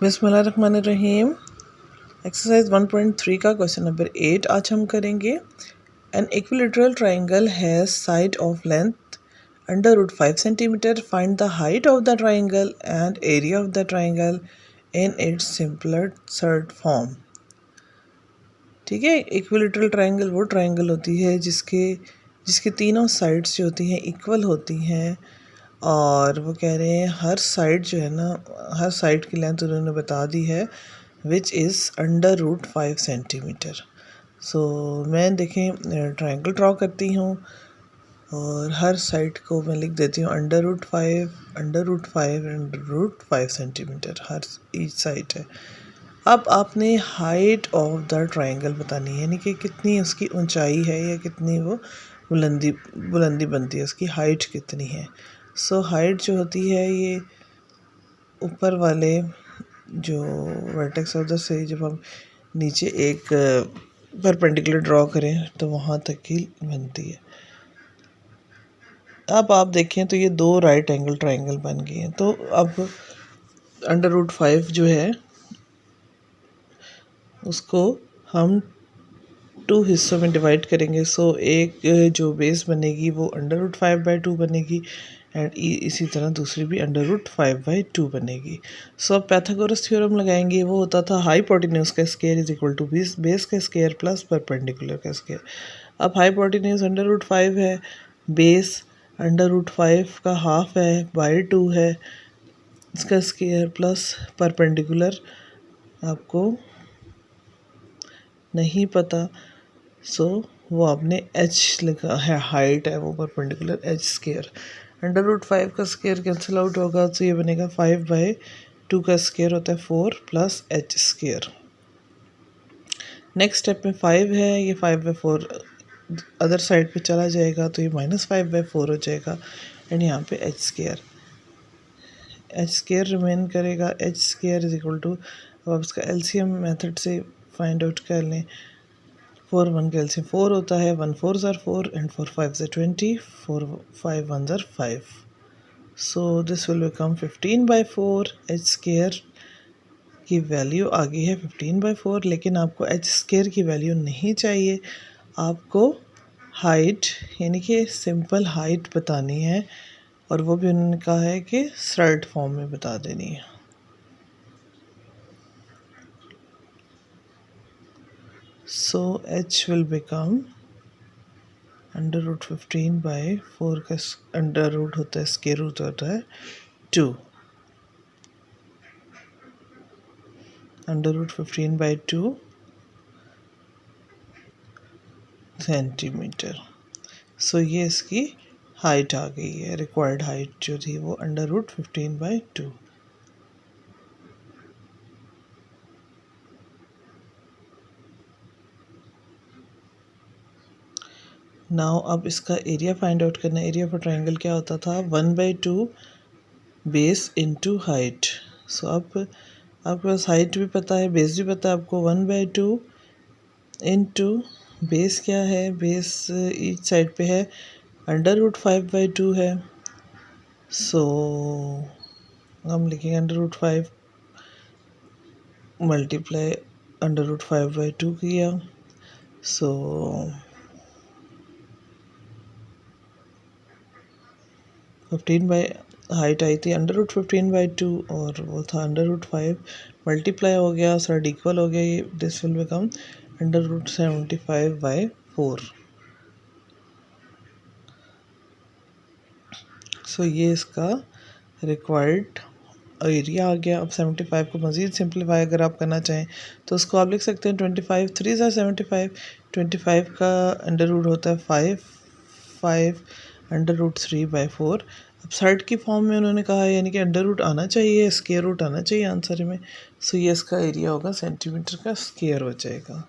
बिस्मिल्लाहिर्रहमानिर्रहीम। एक्सरसाइज 1.3 का question number 8 आज हम करेंगे। An equilateral triangle has side of length under root 5 centimetre. Find the height of the triangle and area of the triangle in its simpler surd form. ठीक है, equilateral triangle वो triangle होती है जिसके तीनों साइड्स जो होती हैं इक्वल होती हैं, और वो कह रहे हैं हर साइड जो है ना, हर साइड की लेंथ उन्होंने बता दी है which is under root 5 centimetre. So मैं देखें ट्राइंगल ड्रॉ करती हूँ और हर साइड को मैं लिख देती हूँ under root 5, under root 5, under root 5 centimetre हर ईच साइड है। अब आपने हाइट ऑफ द ट्राइंगल बतानी है, यानी कि कितनी उसकी ऊंचाई है या कितनी वो बुलंदी बनती है, उसकी हाइट कितनी है। सो हाइट जो होती है ये ऊपर वाले जो वर्टेक्स ऑफ द से जब हम नीचे एक परपेंडिकुलर ड्रॉ करें तो वहाँ तक की बनती है। अब आप देखें तो ये दो राइट एंगल ट्राइंगल बन गए हैं। तो अब अंडर रूट 5 जो है उसको हम 2 हिस्सों में डिवाइड करेंगे। सो एक जो बेस बनेगी वो अंडर रूट 5/2 बनेगी एंड इसी तरह दूसरी भी अंडर रूट 5/2 बनेगी। सो अब पैथागोरस थ्योरम लगाएंगे। वो होता था हाइपोटेन्यूज का square is equal to base का स्क्वायर प्लस परपेंडिकुलर का स्क्वायर। अब हाइपोटेन्यूज अंडर रूट 5 है, बेस अंडर रूट 5 का हाफ है बाई 2 है, इसका स्क्वायर प्लस परपेंडिकुलर आपको नहीं पता, सो वो आपने h लिखा है, हाइट है वो perpendicular h square. Under root 5 का स्क्वायर कैंसिल आउट होगा तो ये बनेगा 5/2 का स्क्वायर होता है 4 plus h square. Next step में 5 है, ये 5/4 अदर साइड पे चला जाएगा तो ये -5/4 हो जाएगा एंड यहाँ पे h स्क्वायर रिमेन करेगा। h square is equal to, अब आप इसका एलसीएम मेथड से फाइंड आउट कर लें। 4 1 का एलसीएम 4 होता है, 1 4 ज़र 4 एंड 4 5 ज़र 20, 4 5 1 ज़र 5। So this will become 15/4। h square की वैल्यू आ गई है 15/4, लेकिन आपको h स्क्वायर की वैल्यू नहीं चाहिए, आपको हाइट यानी कि सिंपल हाइट बतानी है, और वो भी उन्होंने कहा है कि सर्ड फॉर्म में बता देनी है। So h will become under root 15/4 का अंडर रूट होता है, स्क्वायर रूट होता है 2, अंडर रूट 15/2 सेंटीमीटर। सो ये इसकी हाइट आ गई है, रिक्वायर्ड हाइट जो थी वो अंडर रूट 15/2। नाउ अब इसका एरिया फाइंड आउट करना है। एरिया फॉर ट्राइंगल क्या होता था, 1/2 बेस इंटू हाइट। सो अब आपके पास हाइट भी पता है, बेस भी पता है आपको। 1/2 इंटू बेस क्या है, बेस ईच साइड पे है अंडर रूट 5/2 है। सो हम लिखेंगे under root 5 multiply under root 5/2 किया। सो 15 बाई हाइट आई थी अंडर रूट 15/2 और वो था अंडर रूट 5 मल्टीप्लाई हो गया, सर्ड इक्वल हो गया, this will become under root 75/4। So ये इसका रिक्वायर्ड एरिया आ गया। अब 75 को मज़ीद सिंप्लीफाई अगर आप करना चाहें तो उसको आप लिख सकते हैं 25 3 ज़ा 75, 25 का अंडर रूट होता है 5 अंडर रूट 3/4। अब सर्ड की फॉर्म में उन्होंने कहा है, यानी कि अंडर रूट आना चाहिए, स्क्वायर रूट आना चाहिए आंसर में। सो ये इसका एरिया होगा सेंटीमीटर का स्क्वायर हो जाएगा।